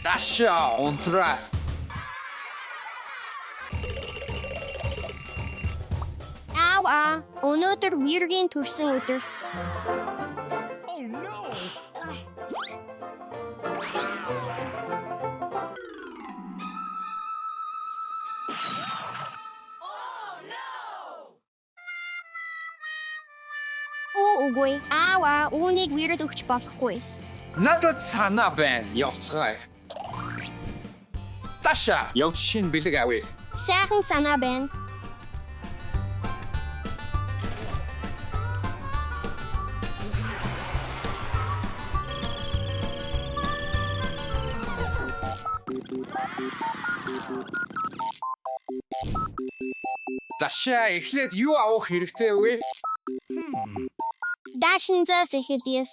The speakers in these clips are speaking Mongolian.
Таша унтраа. Өнөөдөр виргийн төрсөн өдөр. Oh no. Үгүй. Үүнийг вирд өгч болохгүй. Надад санаа байна. Явцгаая. Таша, явж шин бэлэг авъя. Сайхан санаа байна. Таша, эхлээд юу авах хэрэгтэй вэ? Даашинзаас эхэлье.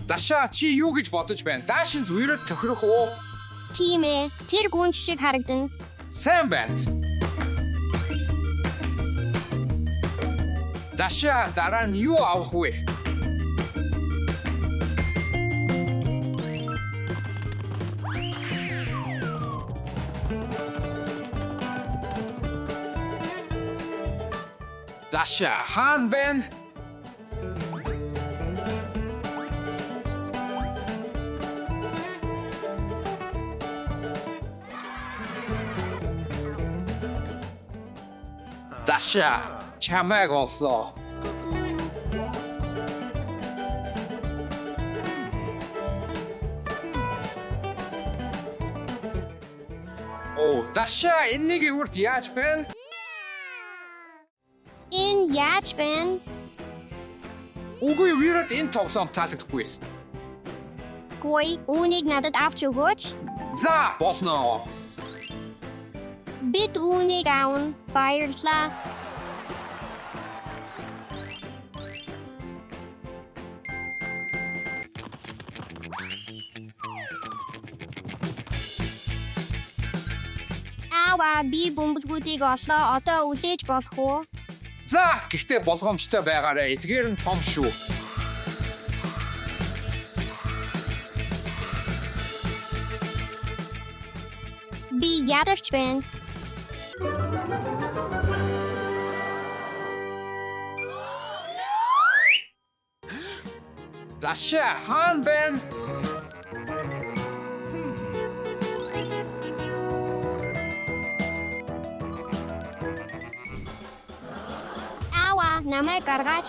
Таша, чи юу гэж бодож байна? Даашинз үерөд тохирох уу? Тийм ээ. Тэр гүн шиг харагдана. Сайн байна. Таша, дараа нь юу авах вэ? Таша, хаан байна? Таша, чамайг оллоо. Таша, энэнийг үрд яаж байна? Энэ яаж байна? Үгүй вирод энэ тоглоом таалагдахгүй байсан. Гой, үүнийг надад авч өгөөч. За, болно. Бид үүнийг аавна. Баярлалаа. Би бөмбөлгүүдийг олоо. Одоо үлээж болох уу? За, гэхдээ болгоомжтой байгаарай. Эдгээр нь том шүү. Би ядарч байна. Таша, хаан байна? Намайг гаргаач.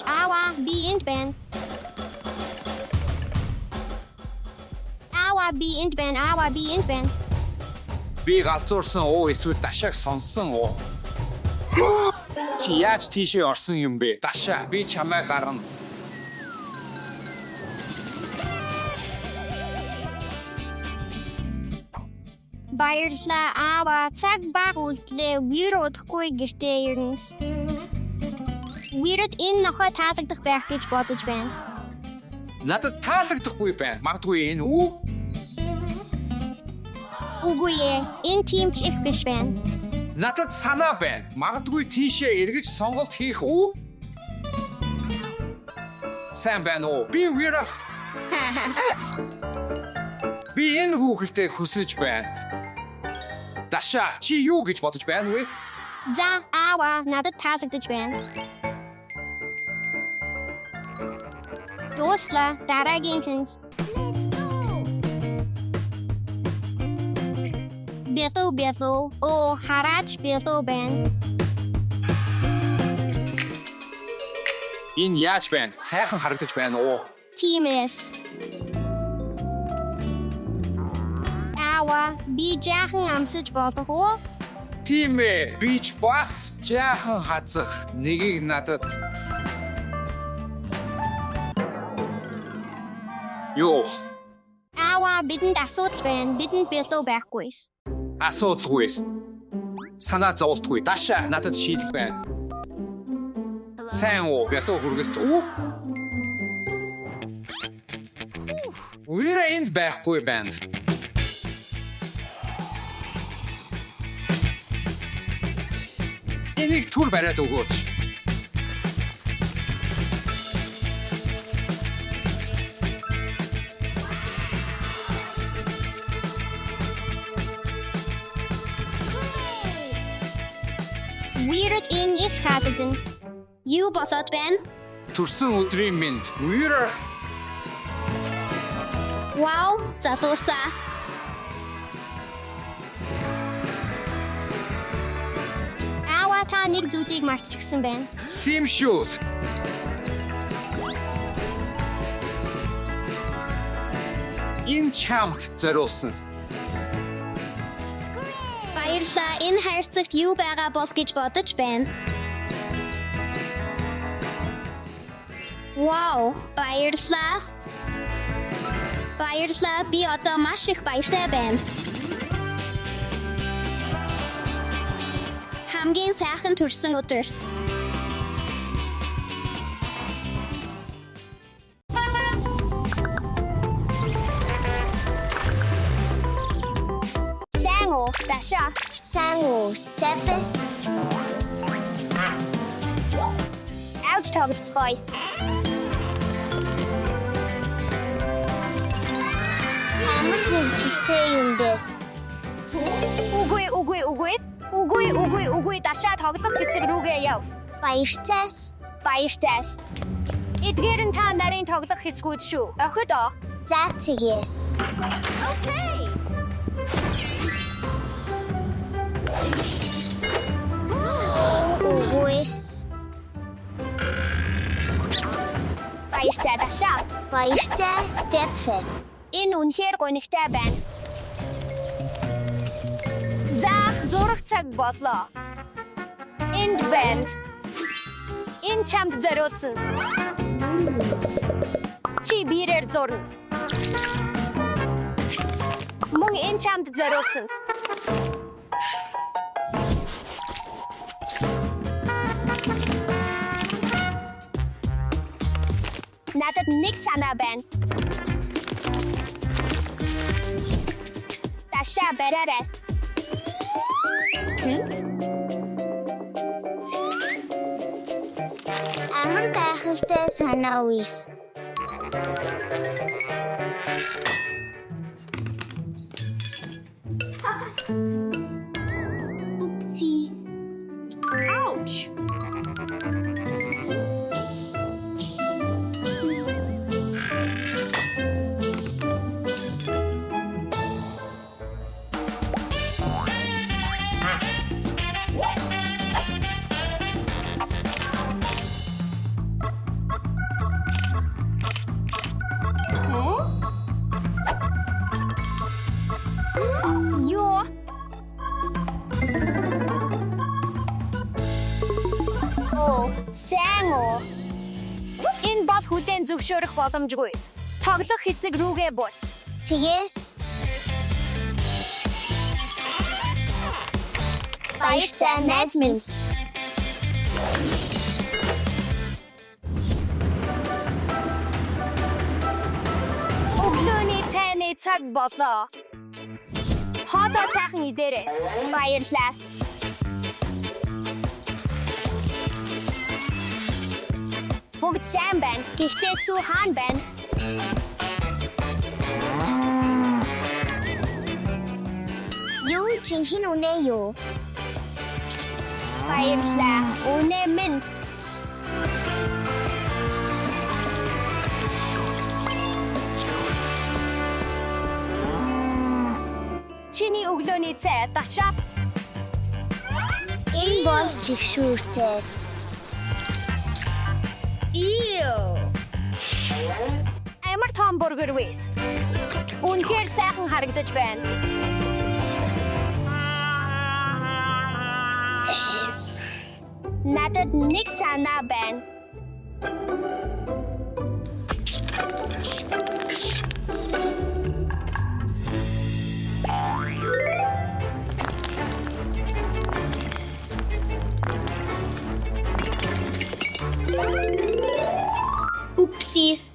Би энд байна. Би энд байна. Би галзуурсан уу эсвэл Ташааг сонссон уу? Чи яаж тийшээ орсон юм бэ? Таша, би чамайг гаргана. Баярлалаа. Цаг баг үлдлээ. Вир удахгүй гэртээ ирнэ. Вирд энэ нохой таалагдах байх гэж бодож байна. Надад таалагдахгүй байна. Магадгүй энэ үү? Үгүй ээ. Энэ тийм ч их биш байна. Надад санаа байна. Магадгүй тийшээ эргэж сонголт хийх үү? Сайн байна уу? Би вирах. Би энэ хүүхэлтэй хүсэж байна. Таша, чи юу гэж бодож байна вэ? За, надад таалагдаж байна. Дуслаа, дараагийн хэнс. Бэлүү. Хараач бэлүү байна. Энэ яаж байна? Сайхан харагдаж байна уу? Тимээс. Би жаахан амсаж болох уу? Тийм ээ. Би ч бас жаахан хазах. Нэгийг надад. Юу? Бидэнд асуудал байна. Бидэнд бэлүү байхгүй. Асуудалгүй. Санаа зовлтгүй. Таша, надад шийдэл байна. Сайн уу? Бэлүү хүргэлт үү? Вира энд байхгүй байна. Энийг түр бариад өгөөч. Weird in их таадагдан. Юу болоод байна? Төрсөн өдрийн минь. Вира Wow, залуусаа. Аава та нэг зүйлийг мартчихсан байна. team shoes. Энэ чамд зориулсан. Баярлалаа. Энэ хайрцагт юу байгаа бол гэж бодож байна. Wow, баярлалаа. Баярлалаа. Би одоо маш их баяртай байна. Хамгийн сайхан төрсөн өдөр. Сайн уу, Даша? Сайн уу, Стефис? Ауч тоглоцгоё. Амар хөвчтэй юм бэс. Үгүй Даша тоглох хэсэг рүүгээ яв. Баяртайс. Эдгээр нь та нарын тоглох хэсгүүд шүү. Охид оо. За тэгээс. Окей. Угүйс. Баяртай Даша. Баяртай Стефис. Энэ үнэхээр гонигтай байна. За, зураг цаг боллоо. End band. Энэ чамд зориулсан. Чи бирээр зурна. Мөн энэ чамд зориулсан. Надад нэг санаа байна. Даша бараарай. Амар гайхалтай санаа үйс. Oopsies. Ouch. Юу? Сайн уу? Энэ бол хүлээн зөвшөөрөх боломжгүй. Тоглох хэсэг рүүгээ бууц. Тэгээс. Баяртай найз минь. Өглөөний цайны цаг боллоо. Хоолоо сайхан идээрэй. Баярлалаа. Бүгд сайн байна. Гэхдээ сүү хаан байна. Юу чихэн үнэ юу? Баярлалаа. Үнэ минь. Чиний өглөөний цай Даша. Энэ бол чихшүүртэйс. Амар том бургер вэс. Үнэхээр сайхан харагдаж байна. Надад нэг санаа байна. Oopsies.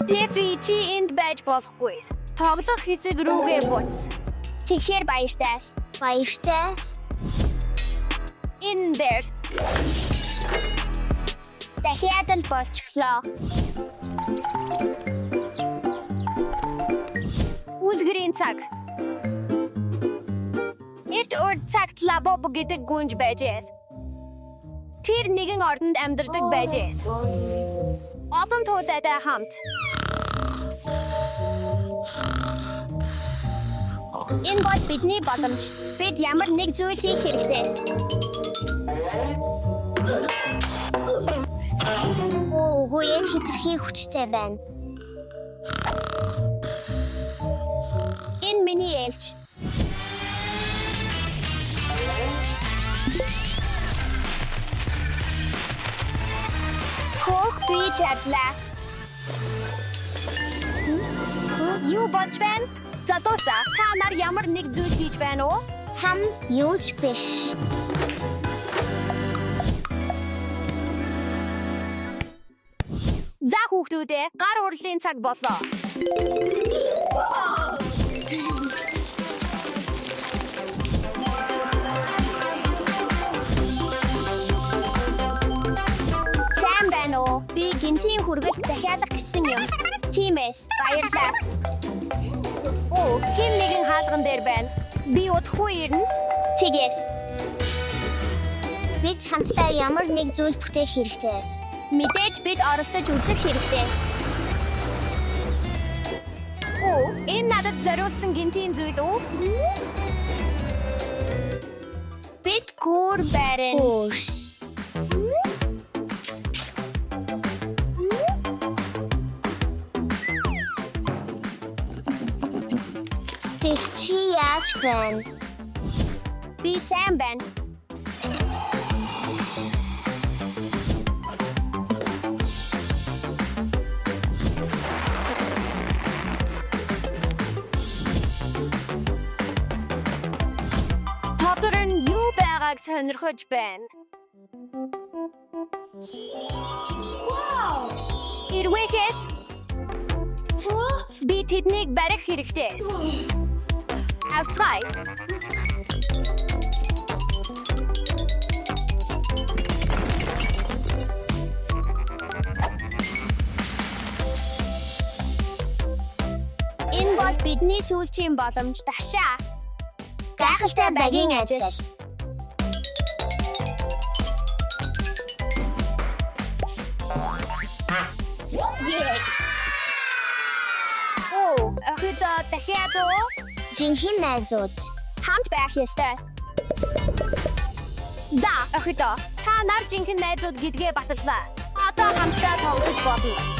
Тэфи чи энд байж болохгүй. Тоглох хэсэг рүүгээ буц. Тэгэхээр баяртайс. Баяртайс. In there. Дахиад л болчихлоо. Үлгэрийн цаг. Эрт урд цагт лабоб гэдэг гүнж байжээ. Тэр нэгэн ордонд амьдардаг байжээ. Олон туулайтай хамт. Энэ бол бидний боломж. Бид ямар нэг зүйл хийх хэрэгтэй. Үгүй энэ хэтэрхий хүчтэй байна. Энэ миний ээлж. Хөх би чадлаа. Юу болж байна? Залуусаа та нар ямар нэг зүйл хийж байна уу? Хам юуч биш. За хүүхдүүдээ гар урлын цаг боллоо. Сайн байна уу? Би гинтийн хүргэлт захиалах гэсэн юм. Тимээс баярлалаа. Оо, хэн нэгэн хаалган дээр байна. Би удахгүй ирнэ. Тэгээс. Бид хамтдаа ямар нэг зүйл бүтээх хэрэгтэй. Мэдээж бид оролдож үзэх хэрэгтэй. Оо, энэ надад зориулсан гинтийн зүйл үү? Бид гүр барин. Стихчи яаж байна? Би сайн байна. Дотор нь юу байгааг сонирхож байна. Ирвэхээс би тэднийг барих хэрэгтэй. Авцгай. Энэ бол бидний сүүлчийн боломж ташаа. Гайхалтай багийн ажил. Оо, ахида дахиад уу? Жинхэнэ найзууд хамт байх ёстой. За, ахида та нар жинхэнэ найзууд гэдгээ батлаа. Одоо хамтдаа тоглож болно.